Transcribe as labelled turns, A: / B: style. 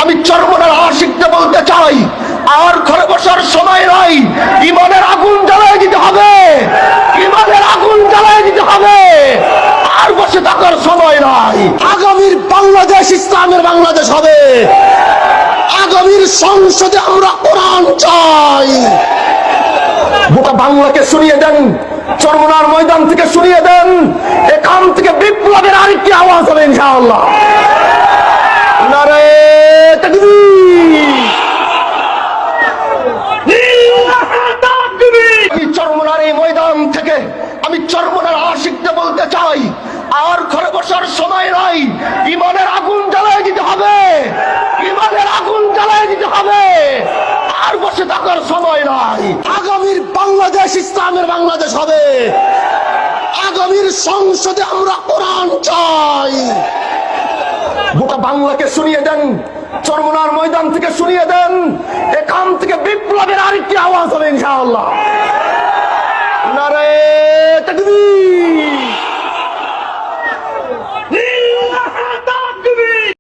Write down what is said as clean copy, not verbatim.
A: আমি চরমনার আশিককে বলতে চাই, আর ঘরে বসার সময় নাই, ইমানের আগুন জ্বালায় দিতে হবে, ইমানের আগুন জ্বালায় দিতে হবে, আর বসে থাকার সময় নাই। আগামীর বাংলাদেশ ইসলামের বাংলাদেশ হবে, আগামীর সংসদে আমরা কোরআন চাই। গোটা বাংলাকে শুনিয়ে দেন, চরমনার ময়দান থেকে শুনিয়ে দেন, এখান থেকে বিপ্লবের আরেকটি আওয়াজ হবে ইনশাআল্লাহ। নারে তাকবীর। চরমনার এই ময়দান থেকে আমি চরমনার আশিককে বলতে চাই, আর ঘরে বসার সময় নাই, ইমানের আগুন জ্বালায় দিতে হবে, ইমানের আগুন জ্বালায় দিতে হবে, আর বসে থাকার সময় নাই। আগামীর বাংলাদেশ ইসলামের বাংলাদেশ হবে, আগামীর সংসদে আমরা কোরআন চাই। গোটা বাংলাকে শুনিয়ে দেন, চরমনার ময়দান থেকে শুনিয়ে দেন, এখান থেকে বিপ্লবের আরেকটি আওয়াজ হবে ইনশাআল্লাহ।